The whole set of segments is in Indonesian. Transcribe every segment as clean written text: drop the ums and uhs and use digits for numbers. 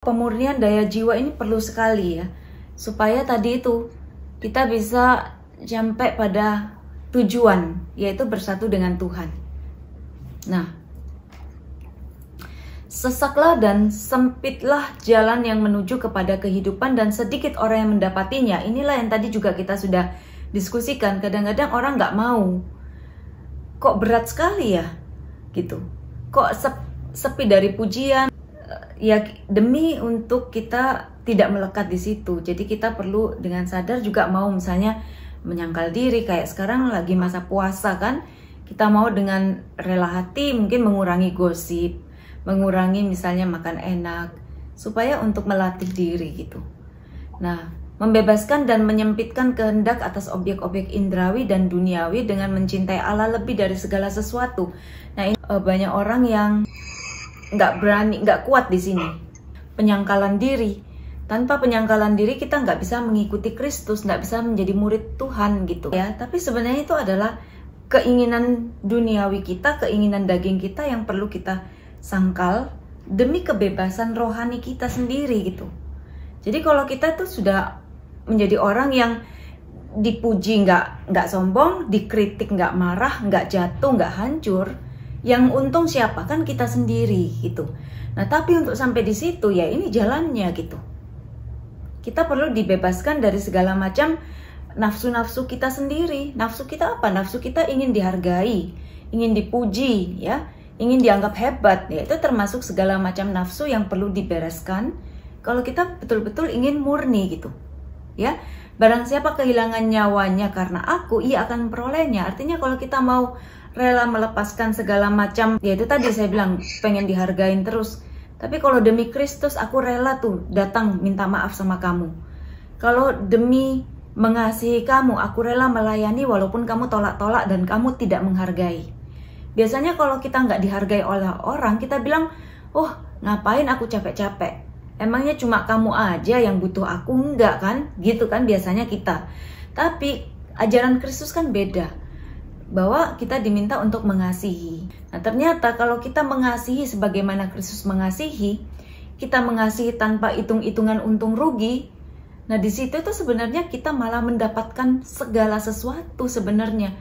Pemurnian daya jiwa ini perlu sekali ya, supaya tadi itu kita bisa sampai pada tujuan, yaitu bersatu dengan Tuhan. Nah, sesaklah dan sempitlah jalan yang menuju kepada kehidupan dan sedikit orang yang mendapatinya. Inilah yang tadi juga kita sudah diskusikan. Kadang-kadang orang nggak mau. Kok berat sekali ya, gitu. Kok sepi dari pujian. Ya demi untuk kita tidak melekat di situ. Jadi kita perlu dengan sadar juga mau misalnya menyangkal diri, kayak sekarang lagi masa puasa kan. Kita mau dengan rela hati mungkin mengurangi gosip, mengurangi misalnya makan enak, supaya untuk melatih diri gitu. Nah, membebaskan dan menyempitkan kehendak atas objek-objek indrawi dan duniawi dengan mencintai Allah lebih dari segala sesuatu. Nah, ini banyak orang yang nggak berani, nggak kuat di sini. Penyangkalan diri. Tanpa penyangkalan diri kita nggak bisa mengikuti Kristus, nggak bisa menjadi murid Tuhan gitu ya. Tapi sebenarnya itu adalah keinginan duniawi kita, keinginan daging kita yang perlu kita sangkal demi kebebasan rohani kita sendiri gitu. Jadi kalau kita tuh sudah menjadi orang yang dipuji nggak sombong, dikritik nggak marah, nggak jatuh, nggak hancur, yang untung siapa? Kan kita sendiri gitu. Nah, tapi untuk sampai di situ ya ini jalannya gitu. Kita perlu dibebaskan dari segala macam nafsu-nafsu kita sendiri. Nafsu kita apa? Nafsu kita ingin dihargai, ingin dipuji, ya, ingin dianggap hebat. Ya, itu termasuk segala macam nafsu yang perlu dibereskan kalau kita betul-betul ingin murni gitu. Ya, barang siapa kehilangan nyawanya karena aku, ia akan memperolehnya. Artinya kalau kita mau rela melepaskan segala macam, ya itu tadi saya bilang pengen dihargain terus. Tapi kalau demi Kristus aku rela tuh datang minta maaf sama kamu. Kalau demi mengasihi kamu aku rela melayani walaupun kamu tolak-tolak dan kamu tidak menghargai. Biasanya kalau kita nggak dihargai oleh orang, kita bilang, oh ngapain aku capek-capek? Emangnya cuma kamu aja yang butuh aku? Enggak kan? Gitu kan biasanya kita. Tapi ajaran Kristus kan beda, bahwa kita diminta untuk mengasihi. Nah, ternyata kalau kita mengasihi sebagaimana Kristus mengasihi, kita mengasihi tanpa hitung-hitungan untung rugi. Nah, di situ tuh sebenarnya kita malah mendapatkan segala sesuatu sebenarnya.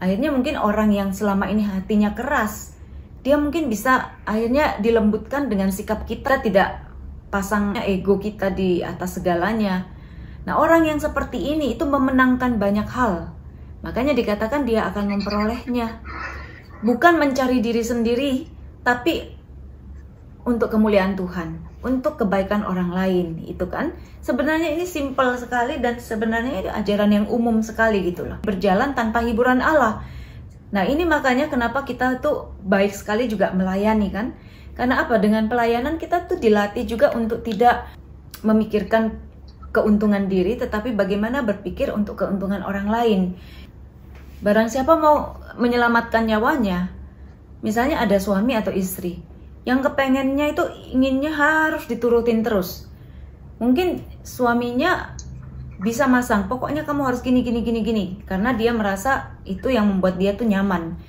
Akhirnya mungkin orang yang selama ini hatinya keras, dia mungkin bisa akhirnya dilembutkan dengan sikap kita, tidak pasangnya ego kita di atas segalanya. Nah, orang yang seperti ini itu memenangkan banyak hal. Makanya dikatakan dia akan memperolehnya. Bukan mencari diri sendiri, tapi untuk kemuliaan Tuhan, untuk kebaikan orang lain, itu kan. Sebenarnya ini simpel sekali dan sebenarnya ini ajaran yang umum sekali gitu loh. Berjalan tanpa hiburan Allah. Nah, ini makanya kenapa kita tuh baik sekali juga melayani kan. Karena apa? Dengan pelayanan kita tuh dilatih juga untuk tidak memikirkan keuntungan diri, tetapi bagaimana berpikir untuk keuntungan orang lain. Barang siapa mau menyelamatkan nyawanya, misalnya ada suami atau istri yang kepengennya itu inginnya harus diturutin terus. Mungkin suaminya bisa masang, pokoknya kamu harus gini, karena dia merasa itu yang membuat dia tuh nyaman.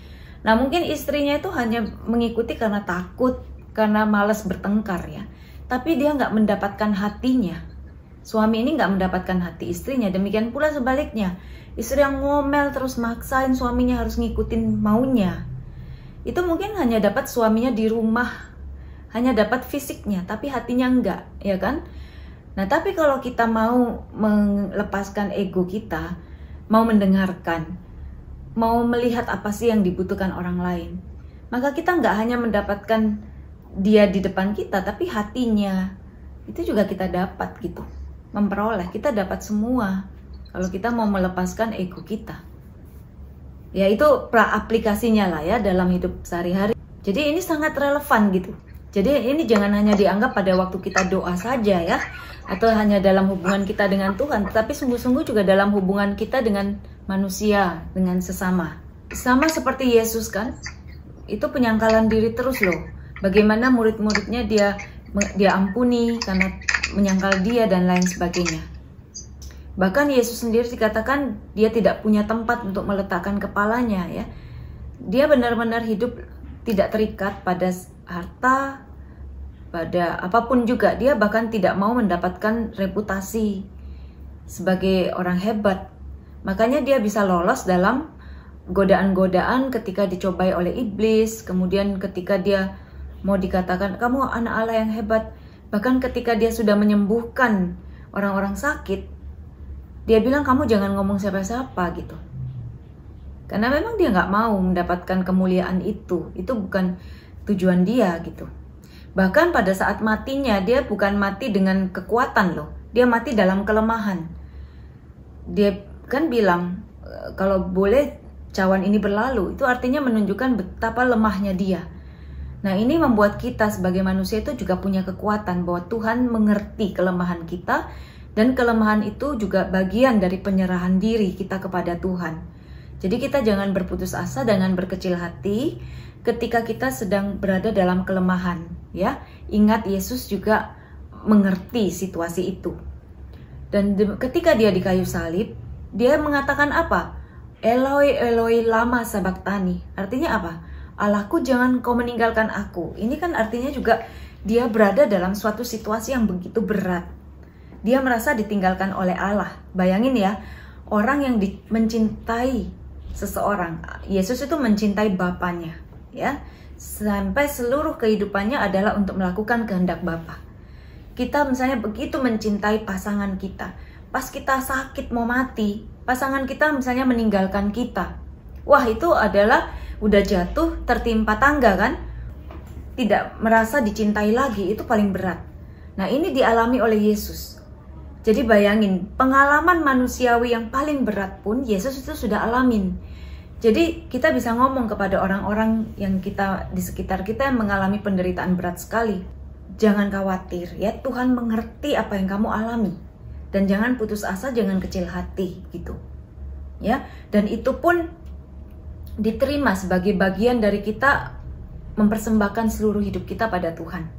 Nah, mungkin istrinya itu hanya mengikuti karena takut, karena malas bertengkar ya. Tapi dia nggak mendapatkan hatinya. Suami ini nggak mendapatkan hati istrinya, demikian pula sebaliknya. Istri yang ngomel terus maksain suaminya harus ngikutin maunya. Itu mungkin hanya dapat suaminya di rumah, hanya dapat fisiknya, tapi hatinya enggak, ya kan? Nah, tapi kalau kita mau melepaskan ego kita, mau mendengarkan, mau melihat apa sih yang dibutuhkan orang lain, maka kita nggak hanya mendapatkan dia di depan kita, tapi hatinya itu juga kita dapat gitu. Memperoleh, kita dapat semua kalau kita mau melepaskan ego kita. Ya itu aplikasinya lah ya dalam hidup sehari-hari. Jadi ini sangat relevan gitu. Jadi ini jangan hanya dianggap pada waktu kita doa saja ya, atau hanya dalam hubungan kita dengan Tuhan, tetapi sungguh-sungguh juga dalam hubungan kita dengan manusia, dengan sesama. Sama seperti Yesus kan, itu penyangkalan diri terus loh. Bagaimana murid-muridnya dia ampuni karena menyangkal dia dan lain sebagainya. Bahkan Yesus sendiri dikatakan dia tidak punya tempat untuk meletakkan kepalanya ya. Dia benar-benar hidup tidak terikat pada harta, pada apapun juga. Dia bahkan tidak mau mendapatkan reputasi sebagai orang hebat. Makanya dia bisa lolos dalam godaan-godaan ketika dicobai oleh iblis, kemudian ketika dia mau dikatakan kamu anak Allah yang hebat, bahkan ketika dia sudah menyembuhkan orang-orang sakit, dia bilang kamu jangan ngomong siapa-siapa gitu. Karena memang dia nggak mau mendapatkan kemuliaan itu bukan tujuan dia gitu. Bahkan pada saat matinya dia bukan mati dengan kekuatan loh, dia mati dalam kelemahan. Dia kan bilang kalau boleh cawan ini berlalu, itu artinya menunjukkan betapa lemahnya dia. Nah ini membuat kita sebagai manusia itu juga punya kekuatan bahwa Tuhan mengerti kelemahan kita, dan kelemahan itu juga bagian dari penyerahan diri kita kepada Tuhan. Jadi kita jangan berputus asa, jangan berkecil hati ketika kita sedang berada dalam kelemahan, ya. Ingat Yesus juga mengerti situasi itu. Dan ketika dia di kayu salib, dia mengatakan apa? Eloi, Eloi, lama sabachthani. Artinya apa? Allahku, jangan kau meninggalkan aku. Ini kan artinya juga dia berada dalam suatu situasi yang begitu berat. Dia merasa ditinggalkan oleh Allah. Bayangin ya, orang yang mencintai seseorang. Yesus itu mencintai Bapanya, ya. Sampai seluruh kehidupannya adalah untuk melakukan kehendak Bapa. Kita misalnya begitu mencintai pasangan kita, pas kita sakit mau mati, pasangan kita misalnya meninggalkan kita. Wah, itu adalah udah jatuh tertimpa tangga kan? Tidak merasa dicintai lagi, itu paling berat. Nah, ini dialami oleh Yesus. Jadi bayangin, pengalaman manusiawi yang paling berat pun Yesus itu sudah alamin. Jadi kita bisa ngomong kepada orang-orang yang kita di sekitar kita yang mengalami penderitaan berat sekali. Jangan khawatir ya, Tuhan mengerti apa yang kamu alami. Dan jangan putus asa, jangan kecil hati gitu. Ya, dan itu pun diterima sebagai bagian dari kita mempersembahkan seluruh hidup kita pada Tuhan.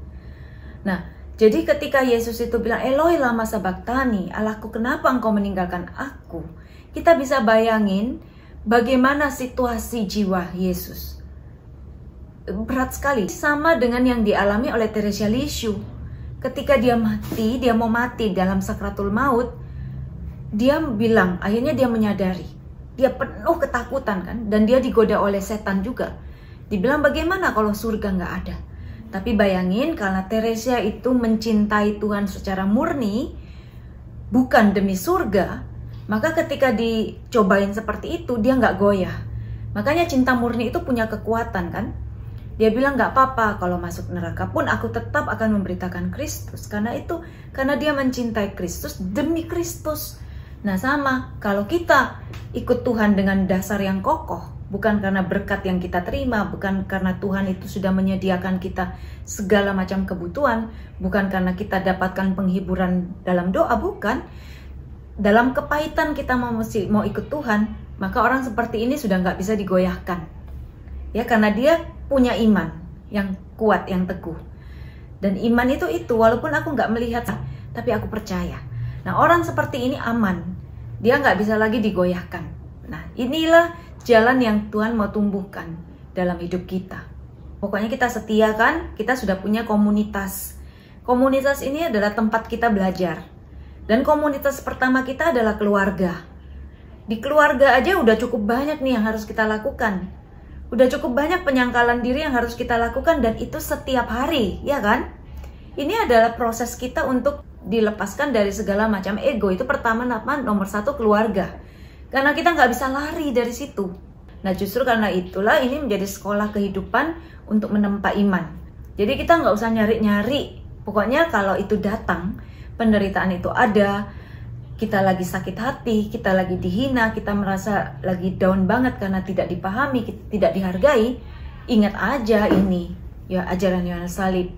Nah, jadi ketika Yesus itu bilang Eloi lama sabachthani, Allahku kenapa engkau meninggalkan aku? Kita bisa bayangin bagaimana situasi jiwa Yesus. Berat sekali, sama dengan yang dialami oleh Teresia Lisieux. Ketika dia mau mati dalam sakratul maut, dia bilang, akhirnya dia menyadari, dia penuh ketakutan kan, dan dia digoda oleh setan juga. Dibilang bagaimana kalau surga nggak ada? Tapi bayangin, karena Teresia itu mencintai Tuhan secara murni, bukan demi surga, maka ketika dicobain seperti itu, dia nggak goyah. Makanya cinta murni itu punya kekuatan kan. Dia bilang gak apa-apa kalau masuk neraka pun aku tetap akan memberitakan Kristus. Karena dia mencintai Kristus demi Kristus. Nah sama, kalau kita ikut Tuhan dengan dasar yang kokoh, bukan karena berkat yang kita terima, bukan karena Tuhan itu sudah menyediakan kita segala macam kebutuhan, bukan karena kita dapatkan penghiburan dalam doa, bukan. Dalam kepahitan kita mau ikut Tuhan, maka orang seperti ini sudah gak bisa digoyahkan. Ya, karena dia punya iman yang kuat, yang teguh. Dan iman itu walaupun aku nggak melihat, tapi aku percaya. Nah, orang seperti ini aman. Dia nggak bisa lagi digoyahkan. Nah, inilah jalan yang Tuhan mau tumbuhkan dalam hidup kita. Pokoknya kita setia kan, kita sudah punya komunitas. Komunitas ini adalah tempat kita belajar. Dan komunitas pertama kita adalah keluarga. Di keluarga aja udah cukup banyak nih yang harus kita lakukan. Udah cukup banyak penyangkalan diri yang harus kita lakukan, dan itu setiap hari, ya kan? Ini adalah proses kita untuk dilepaskan dari segala macam ego. Itu pertama, nomor satu keluarga. Karena kita nggak bisa lari dari situ. Nah justru karena itulah ini menjadi sekolah kehidupan untuk menempa iman. Jadi kita nggak usah nyari-nyari. Pokoknya kalau itu datang, penderitaan itu ada, kita lagi sakit hati, kita lagi dihina, kita merasa lagi down banget karena tidak dipahami, tidak dihargai. Ingat aja ini, ya ajaran Yohanes Salib.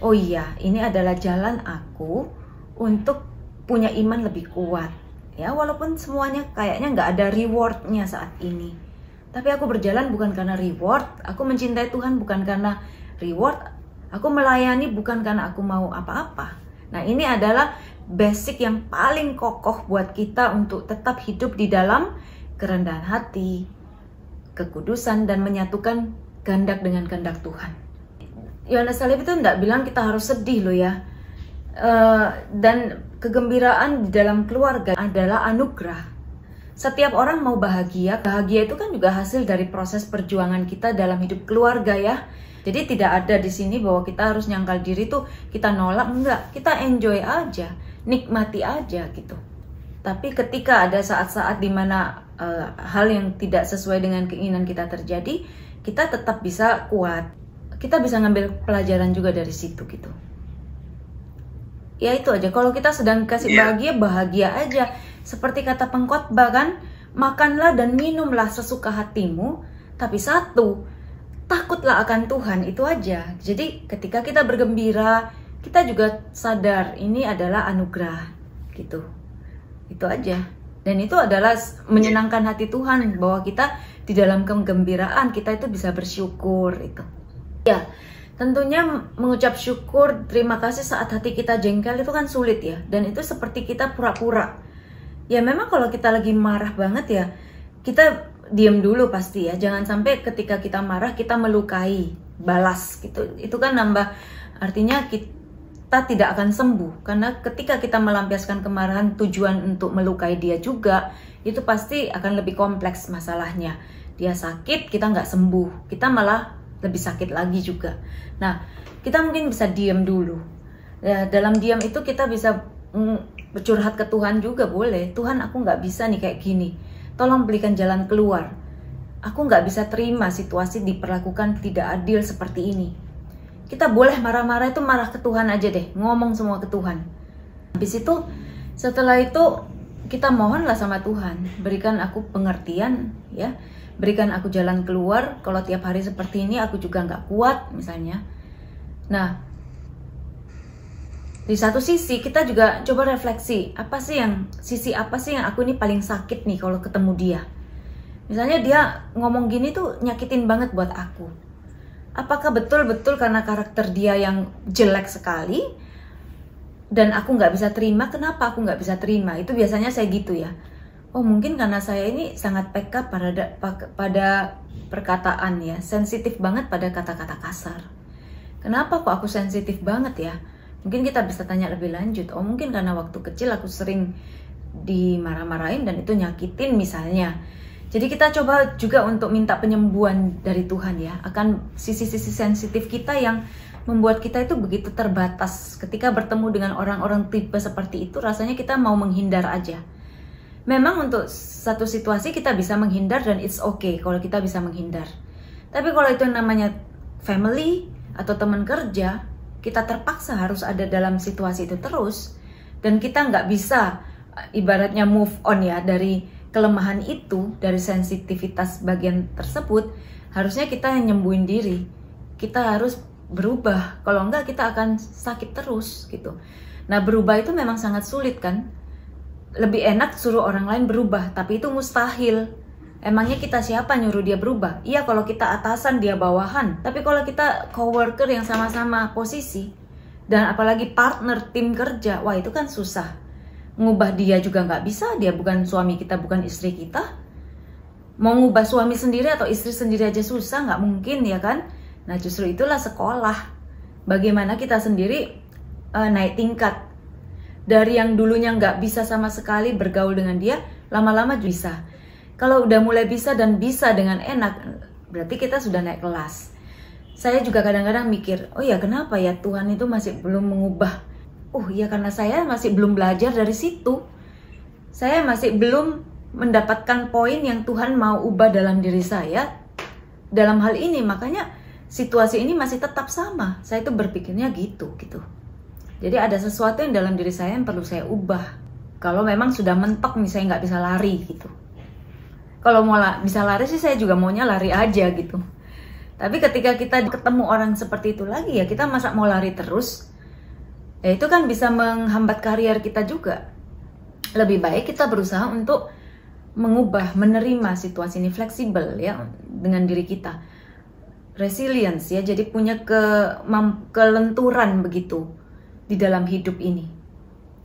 Oh iya, ini adalah jalan aku untuk punya iman lebih kuat. Ya, walaupun semuanya kayaknya nggak ada rewardnya saat ini. Tapi aku berjalan bukan karena reward, aku mencintai Tuhan bukan karena reward, aku melayani bukan karena aku mau apa-apa. Nah ini adalah basic yang paling kokoh buat kita untuk tetap hidup di dalam kerendahan hati, kekudusan, dan menyatukan kehendak dengan kehendak Tuhan. Yohanes Salib itu tidak bilang kita harus sedih loh ya. Dan kegembiraan di dalam keluarga adalah anugerah. Setiap orang mau bahagia. Bahagia itu kan juga hasil dari proses perjuangan kita dalam hidup keluarga ya. Jadi tidak ada di sini bahwa kita harus nyangkal diri tuh kita nolak, enggak. Kita enjoy aja, nikmati aja gitu. Tapi ketika ada saat-saat dimana hal yang tidak sesuai dengan keinginan kita terjadi, kita tetap bisa kuat. Kita bisa ngambil pelajaran juga dari situ gitu. Ya itu aja, kalau kita sedang kasih bahagia, bahagia aja. Seperti kata pengkhotbah kan, makanlah dan minumlah sesuka hatimu, tapi satu, takutlah akan Tuhan, itu aja. Jadi ketika kita bergembira, kita juga sadar ini adalah anugerah gitu. Itu aja. Dan itu adalah menyenangkan hati Tuhan, bahwa kita di dalam kegembiraan kita itu bisa bersyukur itu. Ya, tentunya mengucap syukur, terima kasih saat hati kita jengkel itu kan sulit ya. Dan itu seperti kita pura-pura. Ya memang kalau kita lagi marah banget ya, kita diam dulu pasti ya. Jangan sampai ketika kita marah kita melukai, balas gitu. Itu kan nambah, artinya kita tidak akan sembuh. Karena ketika kita melampiaskan kemarahan tujuan untuk melukai dia juga, itu pasti akan lebih kompleks masalahnya. Dia sakit, kita nggak sembuh. Kita malah lebih sakit lagi juga. Nah, kita mungkin bisa diam dulu. Ya, dalam diam itu kita bisa bercurhat ke Tuhan juga boleh. Tuhan, aku nggak bisa nih kayak gini. Tolong berikan jalan keluar. Aku nggak bisa terima situasi diperlakukan tidak adil seperti ini. Kita boleh marah-marah itu marah ke Tuhan aja deh. Ngomong semua ke Tuhan. Habis itu, setelah itu kita mohonlah sama Tuhan. Berikan aku pengertian ya. Berikan aku jalan keluar, kalau tiap hari seperti ini aku juga nggak kuat misalnya. Nah, di satu sisi kita juga coba refleksi, sisi apa sih yang aku ini paling sakit nih kalau ketemu dia. Misalnya dia ngomong gini tuh nyakitin banget buat aku. Apakah betul-betul karena karakter dia yang jelek sekali dan aku nggak bisa terima? Kenapa aku nggak bisa terima? Itu biasanya saya gitu ya. Oh mungkin karena saya ini sangat peka pada perkataan ya, sensitif banget pada kata-kata kasar. Kenapa kok aku sensitif banget ya? Mungkin kita bisa tanya lebih lanjut. Oh mungkin karena waktu kecil aku sering dimarah-marahin dan itu nyakitin misalnya. Jadi kita coba juga untuk minta penyembuhan dari Tuhan ya, akan sisi-sisi sensitif kita yang membuat kita itu begitu terbatas. Ketika bertemu dengan orang-orang tipe seperti itu, rasanya kita mau menghindar aja. Memang untuk satu situasi kita bisa menghindar dan it's okay kalau kita bisa menghindar. Tapi kalau itu namanya family atau teman kerja, kita terpaksa harus ada dalam situasi itu terus. Dan kita nggak bisa ibaratnya move on ya dari kelemahan itu, dari sensitivitas bagian tersebut. Harusnya kita yang nyembuhin diri. Kita harus berubah. Kalau enggak kita akan sakit terus gitu. Nah berubah itu memang sangat sulit kan. Lebih enak suruh orang lain berubah, tapi itu mustahil. Emangnya kita siapa nyuruh dia berubah? Iya kalau kita atasan, dia bawahan. Tapi kalau kita coworker yang sama-sama posisi, dan apalagi partner tim kerja, wah itu kan susah. Ngubah dia juga nggak bisa, dia bukan suami kita, bukan istri kita. Mau ngubah suami sendiri atau istri sendiri aja susah, nggak mungkin ya kan? Nah justru itulah sekolah. Bagaimana kita sendiri naik tingkat. Dari yang dulunya nggak bisa sama sekali bergaul dengan dia, lama-lama bisa. Kalau udah mulai bisa dan bisa dengan enak, berarti kita sudah naik kelas. Saya juga kadang-kadang mikir, oh ya kenapa ya Tuhan itu masih belum mengubah? Oh ya karena saya masih belum belajar dari situ. Saya masih belum mendapatkan poin yang Tuhan mau ubah dalam diri saya. Dalam hal ini, makanya situasi ini masih tetap sama. Saya itu berpikirnya gitu. Jadi ada sesuatu yang dalam diri saya yang perlu saya ubah. Kalau memang sudah mentok nih saya nggak bisa lari gitu. Kalau mau bisa lari sih saya juga maunya lari aja gitu. Tapi ketika kita ketemu orang seperti itu lagi ya kita masa mau lari terus. Ya itu kan bisa menghambat karier kita juga. Lebih baik kita berusaha untuk mengubah, menerima situasi ini, fleksibel ya dengan diri kita. Resilience ya, jadi punya kelenturan begitu di dalam hidup ini.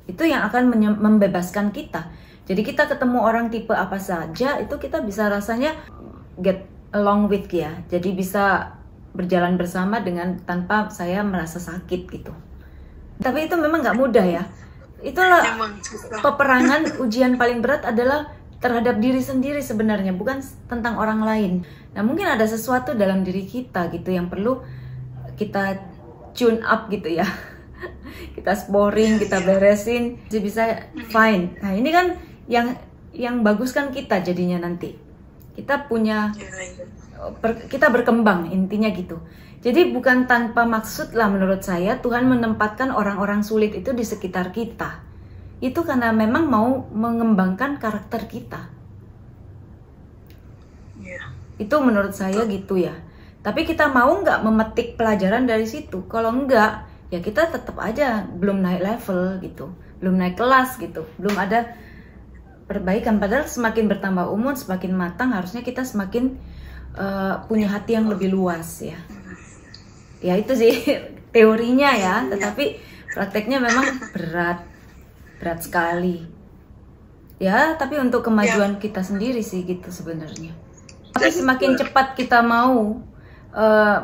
Itu yang akan membebaskan kita. Jadi kita ketemu orang tipe apa saja, itu kita bisa rasanya get along with ya. Jadi bisa berjalan bersama dengan tanpa saya merasa sakit gitu. Tapi itu memang nggak mudah ya. Itulah peperangan, ujian paling berat adalah terhadap diri sendiri sebenarnya, bukan tentang orang lain. Nah mungkin ada sesuatu dalam diri kita gitu yang perlu kita tune up gitu ya. Kita sporing, kita beresin, jadi bisa fine. Nah ini kan yang bagus kan kita jadinya nanti. Kita punya, kita berkembang intinya gitu. Jadi bukan tanpa maksud lah menurut saya Tuhan menempatkan orang-orang sulit itu di sekitar kita. Itu karena memang mau mengembangkan karakter kita. Itu menurut saya gitu ya. Tapi kita mau nggak memetik pelajaran dari situ? Kalau enggak, ya kita tetap aja belum naik level gitu, belum naik kelas gitu, belum ada perbaikan. Padahal semakin bertambah umur, semakin matang, harusnya kita semakin punya hati yang lebih luas ya. Ya itu sih teorinya ya, tetapi prakteknya memang berat sekali. Ya, tapi untuk kemajuan kita sendiri sih gitu sebenarnya. Tapi semakin cepat kita mau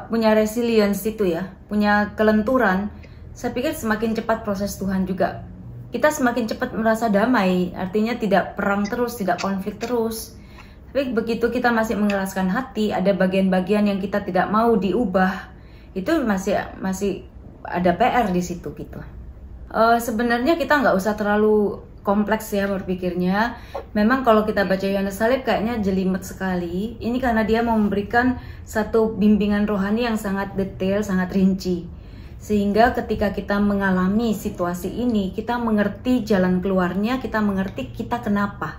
punya resilience itu ya, punya kelenturan, saya pikir semakin cepat proses Tuhan juga. Kita semakin cepat merasa damai, artinya tidak perang terus, tidak konflik terus. Tapi begitu kita masih mengeraskan hati, ada bagian-bagian yang kita tidak mau diubah, itu masih ada PR di situ gitu. Sebenarnya kita nggak usah terlalu kompleks ya berpikirnya. Memang kalau kita baca Yohanes Salib kayaknya jelimet sekali. Ini karena dia mau memberikan satu bimbingan rohani yang sangat detail, sangat rinci. Sehingga ketika kita mengalami situasi ini, kita mengerti jalan keluarnya, kita mengerti kita kenapa.